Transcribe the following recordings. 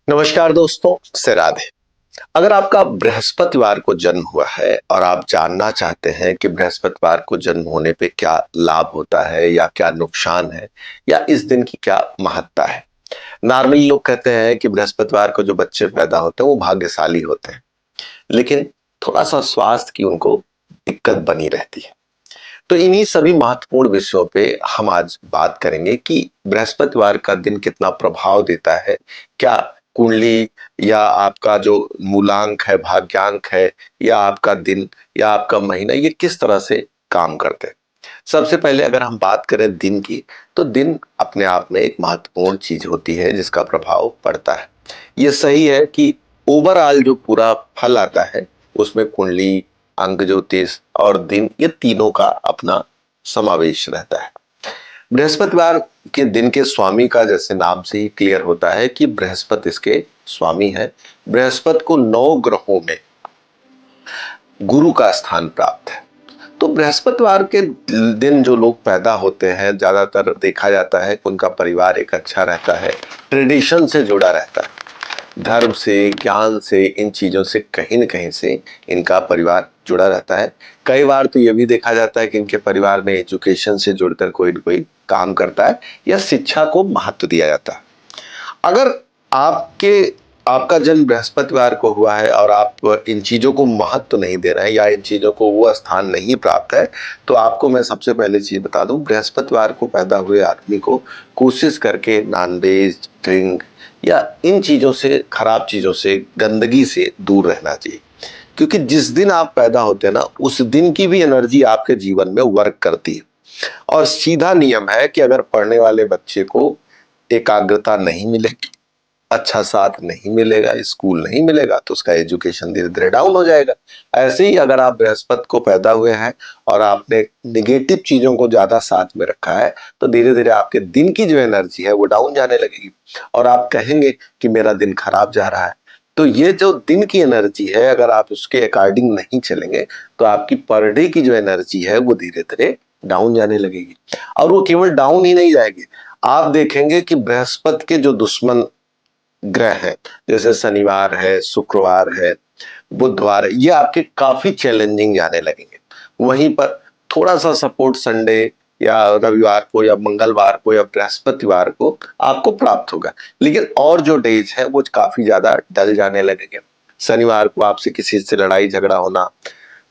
नमस्कार दोस्तों, से राधे। अगर आपका बृहस्पतिवार को जन्म हुआ है और आप जानना चाहते हैं कि बृहस्पतिवार को जन्म होने पे क्या लाभ होता है या क्या नुकसान है या इस दिन की क्या महत्ता है। नॉर्मली लोग कहते हैं कि बृहस्पतिवार को जो बच्चे पैदा होते हैं वो भाग्यशाली होते हैं, लेकिन थोड़ा सा स्वास्थ्य की उनको दिक्कत बनी रहती है। तो इन्हीं सभी महत्वपूर्ण विषयों पे हम आज बात करेंगे कि बृहस्पतिवार का दिन कितना प्रभाव देता है। क्या कुंडली या आपका जो मूलांक है, भाग्यांक है, या आपका दिन या आपका महीना, ये किस तरह से काम करते हैं। सबसे पहले अगर हम बात करें दिन की, तो दिन अपने आप में एक महत्वपूर्ण चीज होती है जिसका प्रभाव पड़ता है। ये सही है कि ओवरऑल जो पूरा फल आता है उसमें कुंडली, अंक ज्योतिष और दिन, ये तीनों का अपना समावेश रहता है। बृहस्पतिवार के दिन के स्वामी का जैसे नाम से ही क्लियर होता है कि बृहस्पति इसके स्वामी है। बृहस्पति को 9 ग्रहों में गुरु का स्थान प्राप्त है। तो बृहस्पतिवार के दिन जो लोग पैदा होते हैं, ज्यादातर देखा जाता है कि उनका परिवार एक अच्छा रहता है, ट्रेडिशन से जुड़ा रहता है, धर्म से, ज्ञान से, इन चीजों से कहीं न कहीं से इनका परिवार जुड़ा रहता है। कई बार तो ये भी देखा जाता है कि इनके परिवार में एजुकेशन से जुड़कर कोई न कोई काम करता है या शिक्षा को महत्व दिया जाता है। अगर आपके आपका जन्म बृहस्पतिवार को हुआ है और आप इन चीजों को महत्व नहीं दे रहे हैं या इन चीजों को वो स्थान नहीं प्राप्त है, तो आपको मैं सबसे पहले चीज बता दूं, बृहस्पतिवार को पैदा हुए आदमी को कोशिश करके नॉनवेज, ड्रिंक या इन चीजों से, खराब चीजों से, गंदगी से दूर रहना चाहिए। क्योंकि जिस दिन आप पैदा होते हैं ना, उस दिन की भी एनर्जी आपके जीवन में वर्क करती है। और सीधा नियम है कि अगर पढ़ने वाले बच्चे को एकाग्रता नहीं मिलेगी, अच्छा साथ नहीं मिलेगा, स्कूल नहीं मिलेगा, तो उसका एजुकेशन धीरे धीरे डाउन हो जाएगा। ऐसे ही अगर आप बृहस्पति को पैदा हुए हैं और आपने निगेटिव चीजों को ज्यादा साथ में रखा है, तो धीरे धीरे आपके दिन की जो एनर्जी है वो डाउन जाने लगेगी और आप कहेंगे कि मेरा दिन खराब जा रहा है। तो ये जो दिन की एनर्जी है, अगर आप उसके अकॉर्डिंग नहीं चलेंगे, तो आपकी पर डे की जो एनर्जी है वो धीरे धीरे डाउन जाने लगेगी। और वो केवल डाउन ही नहीं जाएगी, आप देखेंगे कि बृहस्पति के जो दुश्मन ग्रह हैं, जैसे शनिवार है, शुक्रवार है, बुधवार है, ये आपके काफी चैलेंजिंग जाने लगेंगे। वहीं पर थोड़ा सा सपोर्ट संडे या रविवार को या मंगलवार को या बृहस्पतिवार को आपको प्राप्त होगा। लेकिन और जो डेज है वो काफी ज्यादा डल जाने लगेंगे। शनिवार को आपसे किसी से लड़ाई झगड़ा होना,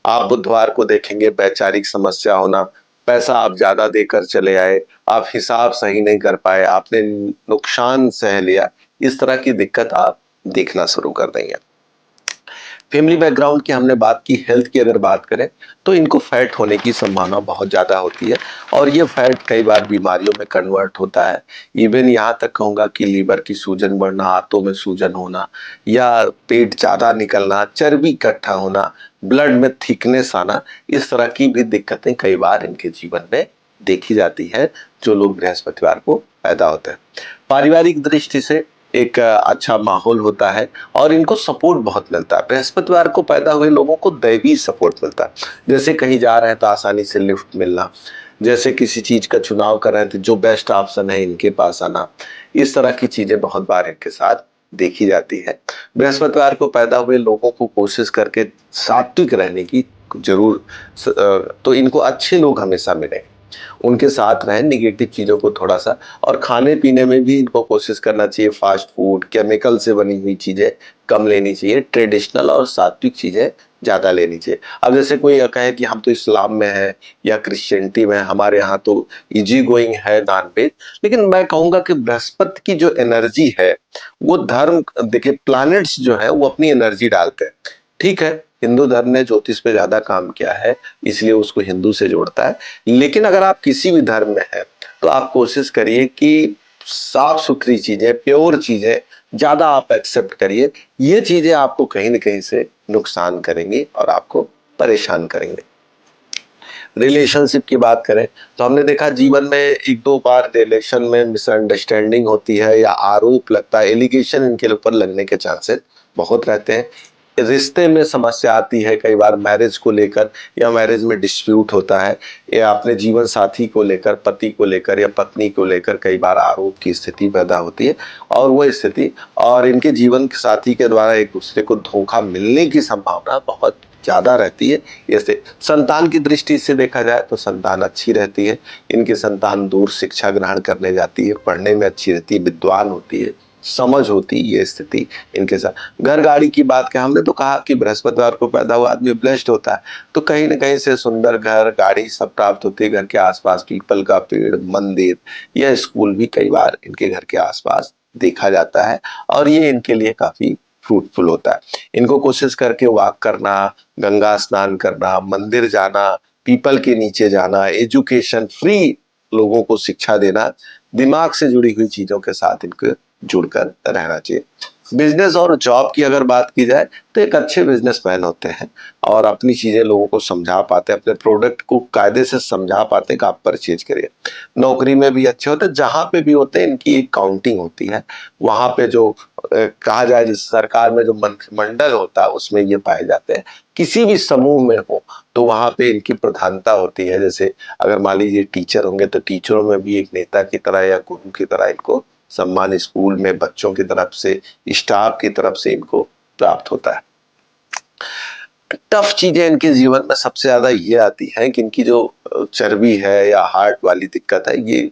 आप बुधवार को देखेंगे वैचारिक समस्या होना, पैसा आप ज्यादा देकर चले आए, आप हिसाब सही नहीं कर पाए, आपने नुकसान सह लिया, इस तरह की दिक्कत आप देखना शुरू कर देंगे। फैमिली बैकग्राउंड की हमने बात की, हेल्थ की अगर बात करें, तो इनको फैट होने की संभावना बहुत ज्यादा होती है और ये फैट कई बार बीमारियों में कन्वर्ट होता है। इवन यहाँ तक कहूंगा कि लीवर की सूजन बढ़ना, हाथों में सूजन होना या पेट ज्यादा निकलना, चर्बी इकट्ठा होना, ब्लड में थिकनेस आना, इस तरह की भी दिक्कतें कई बार इनके जीवन में देखी जाती है, जो लोग बृहस्पतिवार को पैदा होते हैं। पारिवारिक दृष्टि से एक अच्छा माहौल होता है और इनको सपोर्ट बहुत मिलता है। बृहस्पतिवार को पैदा हुए लोगों को दैवी सपोर्ट मिलता है। जैसे कहीं जा रहे हैं तो आसानी से लिफ्ट मिलना, जैसे किसी चीज का चुनाव कर रहे हैं तो जो बेस्ट ऑप्शन है इनके पास आना, इस तरह की चीजें बहुत बार इनके साथ देखी जाती है। बृहस्पतिवार को पैदा हुए लोगों को कोशिश करके सात्विक रहने की जरूर, तो इनको अच्छे लोग हमेशा मिले, उनके साथ रहें, निगेटिव चीजों को थोड़ा सा, और खाने पीने में भी इनको कोशिश करना चाहिए फास्ट फूड, केमिकल से बनी हुई चीजें कम लेनी चाहिए, ट्रेडिशनल और सात्विक चीजें ज्यादा लेनी चाहिए। अब जैसे कोई कहे कि हम तो इस्लाम में है या क्रिश्चियनिटी में है, हमारे यहाँ तो इजी गोइंग है नॉन वेज, लेकिन मैं कहूंगा कि बृहस्पति की जो एनर्जी है वो धर्म, देखिए प्लैनेट्स जो है वो अपनी एनर्जी डालते हैं। ठीक है, हिंदू धर्म ने ज्योतिष पे ज्यादा काम किया है, इसलिए उसको हिंदू से जोड़ता है। लेकिन अगर आप किसी भी धर्म में हैं, तो आप कोशिश करिए कि साफ सुथरी चीजें, प्योर चीजें ज्यादा आप एक्सेप्ट करिए। ये चीजें आपको कहीं ना कहीं से नुकसान करेंगी और आपको परेशान करेंगे। रिलेशनशिप की बात करें तो हमने देखा जीवन में एक दो बार रिलेशन में मिसअंडरस्टैंडिंग होती है या आरोप लगता है, एलिगेशन इनके ऊपर लगने के चांसेस बहुत रहते हैं। रिश्ते में समस्या आती है, कई बार मैरिज को लेकर या मैरिज में डिस्प्यूट होता है, या अपने जीवन साथी को लेकर, पति को लेकर या पत्नी को लेकर कई बार आरोप की स्थिति पैदा होती है। और वो स्थिति और इनके जीवन साथी के द्वारा एक दूसरे को धोखा मिलने की संभावना बहुत ज्यादा रहती है। जैसे संतान की दृष्टि से देखा जाए तो संतान अच्छी रहती है, इनकी संतान दूर शिक्षा ग्रहण करने जाती है, पढ़ने में अच्छी रहती है, विद्वान होती है, समझ होती है, ये स्थिति इनके साथ। घर गाड़ी की बात क्या, हमने तो कहा कि बृहस्पतिवार को पैदा हुआ आदमी ब्लेस्ड होता है, तो कहीं ना कहीं से सुंदर घर गाड़ी सब प्राप्त होती है। घर के आसपास पीपल का पेड़, मंदिर या स्कूल भी कई बार इनके घर के आसपास देखा जाता है, और ये इनके लिए काफी फ्रूटफुल होता है। इनको कोशिश करके वॉक करना, गंगा स्नान करना, मंदिर जाना, पीपल के नीचे जाना, एजुकेशन फ्री लोगों को शिक्षा देना, दिमाग से जुड़ी हुई चीजों के साथ इनको जुड़कर रहना चाहिए। बिजनेस और जॉब की अगर बात की जाए तो एक अच्छे बिजनेसमैन होते हैं और अपनी चीजें लोगों को समझा पाते हैं, अपने प्रोडक्ट को कायदे से समझा पाते हैं कि आप परचेज करिए। नौकरी में भी अच्छे होते हैं, जहां पे भी होते हैं इनकी एक काउंटिंग होती है। वहां पे जो कहा जाए, जिस सरकार में जो मंत्रिमंडल होता है उसमें ये पाए जाते हैं। किसी भी समूह में हो तो वहां पे इनकी प्रधानता होती है। जैसे अगर मान लीजिए टीचर होंगे तो टीचरों में भी एक नेता की तरह या गुरु की तरह इनको सम्मान स्कूल में बच्चों की तरफ से, स्टाफ की तरफ से इनको प्राप्त होता है। टफ चीजें इनके जीवन में सबसे ज्यादा ये आती है कि इनकी जो चर्बी है या हार्ट वाली दिक्कत है, ये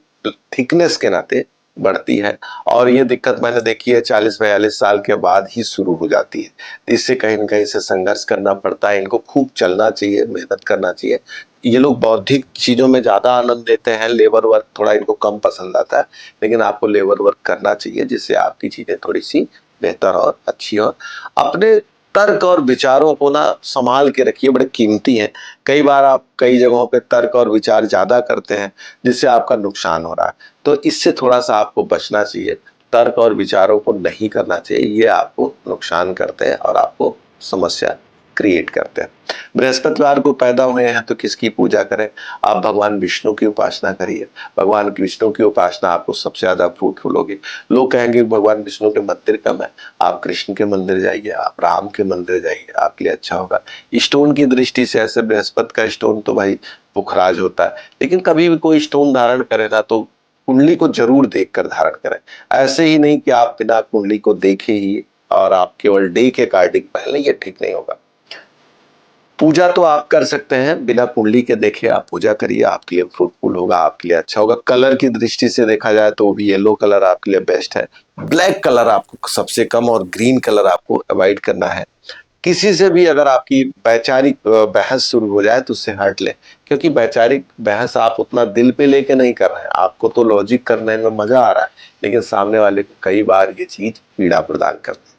थिकनेस के नाते बढ़ती है। और ये दिक्कत मैंने देखी है 40-42 साल के बाद ही शुरू हो जाती है। इससे कहीं ना कहीं से संघर्ष करना पड़ता है, इनको खूब चलना चाहिए, मेहनत करना चाहिए। ये लोग बौद्धिक चीजों में ज्यादा आनंद लेते हैं, लेबर वर्क थोड़ा इनको कम पसंद आता है, लेकिन आपको लेबर वर्क करना चाहिए जिससे आपकी चीजें थोड़ी सी बेहतर और अच्छी हो। अपने तर्क और विचारों को ना संभाल के रखिए, बड़े कीमती हैं। कई बार आप कई जगहों पे तर्क और विचार ज्यादा करते हैं जिससे आपका नुकसान हो रहा है, तो इससे थोड़ा सा आपको बचना चाहिए। तर्क और विचारों को नहीं करना चाहिए, ये आपको नुकसान करते हैं और आपको समस्या क्रिएट करते हैं। बृहस्पतिवार को पैदा हुए हैं तो किसकी पूजा करें? आप भगवान विष्णु की उपासना करिए। भगवान विष्णु की उपासना आपको सबसे ज्यादा फ्रूटफुल होगी। लोग कहेंगे भगवान विष्णु के मंदिर कम है, आप कृष्ण के मंदिर जाइए, आप राम के मंदिर जाइए, आपके लिए अच्छा होगा। स्टोन की दृष्टि से ऐसे बृहस्पति का स्टोन तो भाई पुखराज होता है, लेकिन कभी भी कोई स्टोन धारण करे ना तो कुंडली को जरूर देखकर धारण करें। ऐसे ही नहीं कि आप बिना कुंडली को देखे ही और आप केवल डे के कार्डिंग पहन लें, ये ठीक नहीं होगा। पूजा तो आप कर सकते हैं, बिना कुंडली के देखे आप पूजा करिए, आपके लिए फ्रूटफुल होगा, आपके लिए अच्छा होगा। कलर की दृष्टि से देखा जाए तो भी येलो कलर आपके लिए बेस्ट है। ब्लैक कलर आपको सबसे कम और ग्रीन कलर आपको अवॉइड करना है। किसी से भी अगर आपकी वैचारिक बहस शुरू हो जाए तो उससे हट ले, क्योंकि वैचारिक बहस आप उतना दिल पे लेके नहीं कर रहे हैं, आपको तो लॉजिक करने में मजा आ रहा है, लेकिन सामने वाले को कई बार ये चीज पीड़ा प्रदान करती है।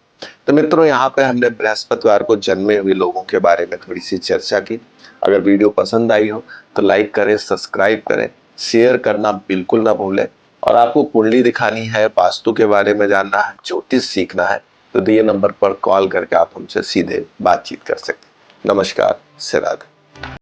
तो मित्रों, यहाँ पे हमने बृहस्पतिवार को जन्मे हुए लोगों के बारे में थोड़ी सी चर्चा की। अगर वीडियो पसंद आई हो तो लाइक करें, सब्सक्राइब करें, शेयर करना बिल्कुल ना भूलें। और आपको कुंडली दिखानी है, वास्तु के बारे में जानना है, ज्योतिष सीखना है, तो दिए नंबर पर कॉल करके आप हमसे सीधे बातचीत कर सकते हैं। नमस्कार, राधे।